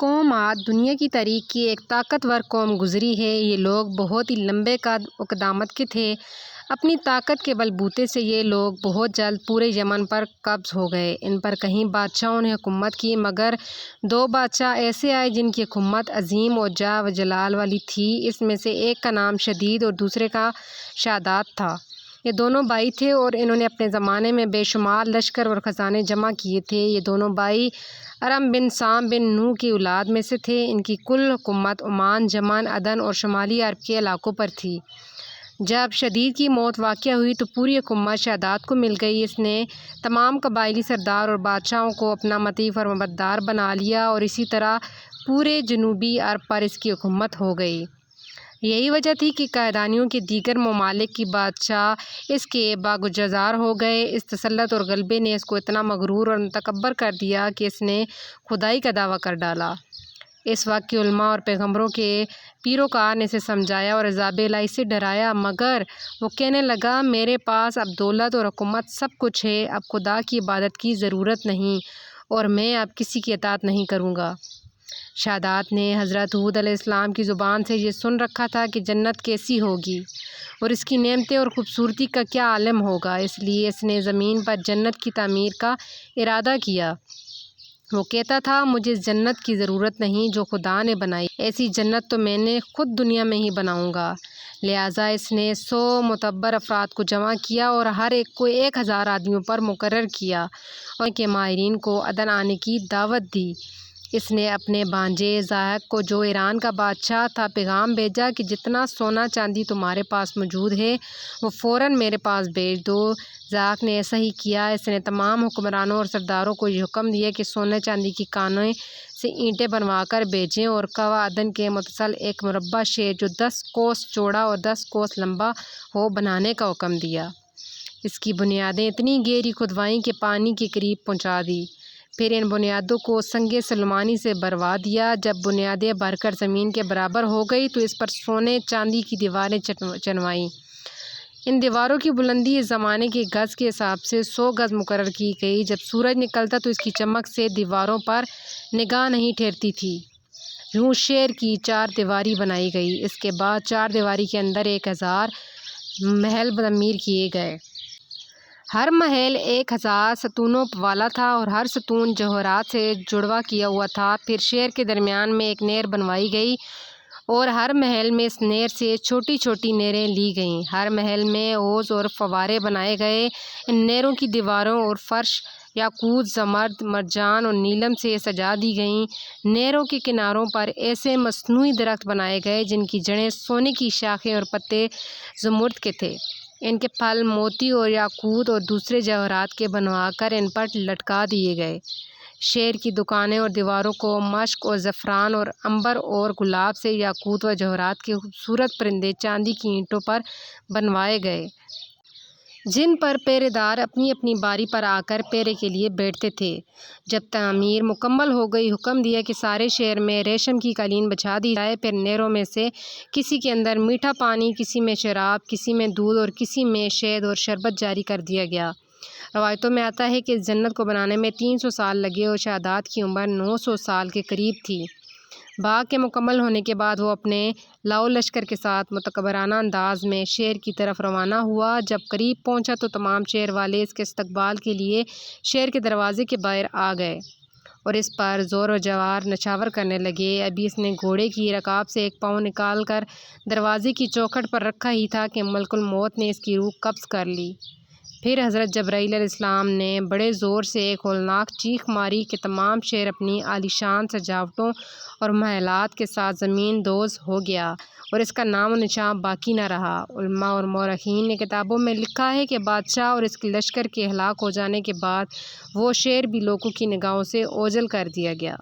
قوم عاد دنیا کی تاریخ کی ایک طاقتور قوم گزری ہے۔ یہ لوگ بہت ہی لمبے قد و قامت کے تھے۔ اپنی طاقت کے بل بوتے سے یہ لوگ بہت جلد پورے یمن پر قابض ہو گئے۔ ان پر کئی بادشاہوں نے حکومت کی، مگر دو بادشاہ ایسے آئے جن کی حکومت عظیم و جاہ و جلال والی تھی۔ اس میں سے ایک کا نام شدید اور دوسرے کا شاداد تھا۔ یہ دونوں بھائی تھے اور انہوں نے اپنے زمانے میں بے شمار لشکر اور خزانے جمع کیے تھے۔ یہ دونوں بھائی ارم بن سام بن نوح کی اولاد میں سے تھے۔ ان کی کل حکومت عمان، یمن، عدن اور شمالی عرب کے علاقوں پر تھی۔ جب شدید کی موت واقع ہوئی تو پوری حکومت شاداد کو مل گئی۔ اس نے تمام قبائلی سردار اور بادشاہوں کو اپنا مطیع فرمانبردار بنا لیا اور اسی طرح پورے جنوبی عرب پر اس کی حکومت ہو گئی۔ یہی وجہ تھی کہ قحطانیوں کے دیگر ممالک کے بادشاہ اس کے باگزار ہو گئے۔ اس تسلط اور غلبے نے اس کو اتنا مغرور اور متکبر کر دیا کہ اس نے خدائی کا دعویٰ کر ڈالا۔ اس وقت کے علماء اور پیغمبروں کے پیروکار نے اسے سمجھایا اور عذاب الہی سے ڈرایا، مگر وہ کہنے لگا، میرے پاس اب دولت اور حکومت سب کچھ ہے، اب خدا کی عبادت کی ضرورت نہیں اور میں اب کسی کی اطاعت نہیں کروں گا۔ شاداد نے حضرت ہود علیہ السلام کی زبان سے یہ سن رکھا تھا کہ جنت کیسی ہوگی اور اس کی نعمتیں اور خوبصورتی کا کیا عالم ہوگا، اس لیے اس نے زمین پر جنت کی تعمیر کا ارادہ کیا۔ وہ کہتا تھا، مجھے اس جنت کی ضرورت نہیں جو خدا نے بنائی، ایسی جنت تو میں نے خود دنیا میں ہی بناؤں گا۔ لہٰذا اس نے 100 معتبر افراد کو جمع کیا اور ہر ایک کو 1000 آدمیوں پر مقرر کیا اور ان کے ماہرین کو عدن آنے کی دعوت دی۔ اس نے اپنے بھانجے ضاحک کو، جو ایران کا بادشاہ تھا، پیغام بھیجا کہ جتنا سونا چاندی تمہارے پاس موجود ہے وہ فوراً میرے پاس بھیج دو۔ ضاحک نے ایسا ہی کیا۔ اس نے تمام حکمرانوں اور سرداروں کو یہ حکم دیا کہ سونے چاندی کی کانوں سے اینٹیں بنوا کر بھیجیں اور کوہ عدن کے متصل ایک مربع شہر جو 10 کوس چوڑا اور 10 کوس لمبا ہو بنانے کا حکم دیا۔ اس کی بنیادیں اتنی گہری کھدوائیں کہ پانی کے قریب پہنچا دی۔ پھر ان بنیادوں کو سنگ سلیمانی سے بھروا دیا۔ جب بنیادیں بھر کر زمین کے برابر ہو گئی تو اس پر سونے چاندی کی دیواریں چنوائیں۔ ان دیواروں کی بلندی اس زمانے کے گز کے حساب سے 100 گز مقرر کی گئی۔ جب سورج نکلتا تو اس کی چمک سے دیواروں پر نگاہ نہیں ٹھہرتی تھی۔ یوں شہر کی 4 دیواری بنائی گئی۔ اس کے بعد 4 دیواری کے اندر 1000 محل تعمیر کیے گئے۔ ہر محل 1000 ستونوں والا تھا اور ہر ستون جوہرات سے جڑواں کیا ہوا تھا۔ پھر شہر کے درمیان میں ایک نہر بنوائی گئی اور ہر محل میں اس نہر سے چھوٹی چھوٹی نہریں لی گئیں۔ ہر محل میں حوض اور فوارے بنائے گئے۔ ان نہروں کی دیواروں اور فرش یاقوت، زمرد، مرجان اور نیلم سے سجا دی گئیں۔ نہروں کے کناروں پر ایسے مصنوعی درخت بنائے گئے جن کی جڑیں سونے کی شاخیں اور پتے زمرد کے تھے۔ ان کے پھل موتی اور یاقوت اور دوسرے جواہرات کے بنوا کر ان پر لٹکا دیے گئے۔ شہر کی دکانیں اور دیواروں کو مشک اور زعفران اور عنبر اور گلاب سے، یاقوت و جواہرات کے خوبصورت پرندے چاندی کی اینٹوں پر بنوائے گئے جن پر پہرے دار اپنی اپنی باری پر آ کر پہرے کے لیے بیٹھتے تھے۔ جب تعمیر مکمل ہو گئی، حکم دیا کہ سارے شہر میں ریشم کی قالین بچھا دی جائے۔ پھر نہروں میں سے کسی کے اندر میٹھا پانی، کسی میں شراب، کسی میں دودھ اور کسی میں شہد اور شربت جاری کر دیا گیا۔ روایتوں میں آتا ہے کہ اس جنت کو بنانے میں 300 سال لگے اور شاداد کی عمر 900 سال کے قریب تھی۔ باغ کے مکمل ہونے کے بعد وہ اپنے لاؤ لشکر کے ساتھ متکبرانہ انداز میں شہر کی طرف روانہ ہوا۔ جب قریب پہنچا تو تمام شہر والے اس کے استقبال کے لیے شہر کے دروازے کے باہر آ گئے اور اس پر زور و زبر نچھاور کرنے لگے۔ ابھی اس نے گھوڑے کی رکاب سے ایک پاؤں نکال کر دروازے کی چوکھٹ پر رکھا ہی تھا کہ ملک الموت نے اس کی روح قبض کر لی۔ پھر حضرت جبرائیل علیہ السلام نے بڑے زور سے ایک ہولناک چیخ ماری کہ تمام شہر اپنی عالیشان سجاوٹوں اور محلات کے ساتھ زمین دوز ہو گیا اور اس کا نام و نشان باقی نہ رہا۔ علماء اور مورخین نے کتابوں میں لکھا ہے کہ بادشاہ اور اس کے لشکر کے ہلاک ہو جانے کے بعد وہ شہر بھی لوگوں کی نگاہوں سے اوجھل کر دیا گیا۔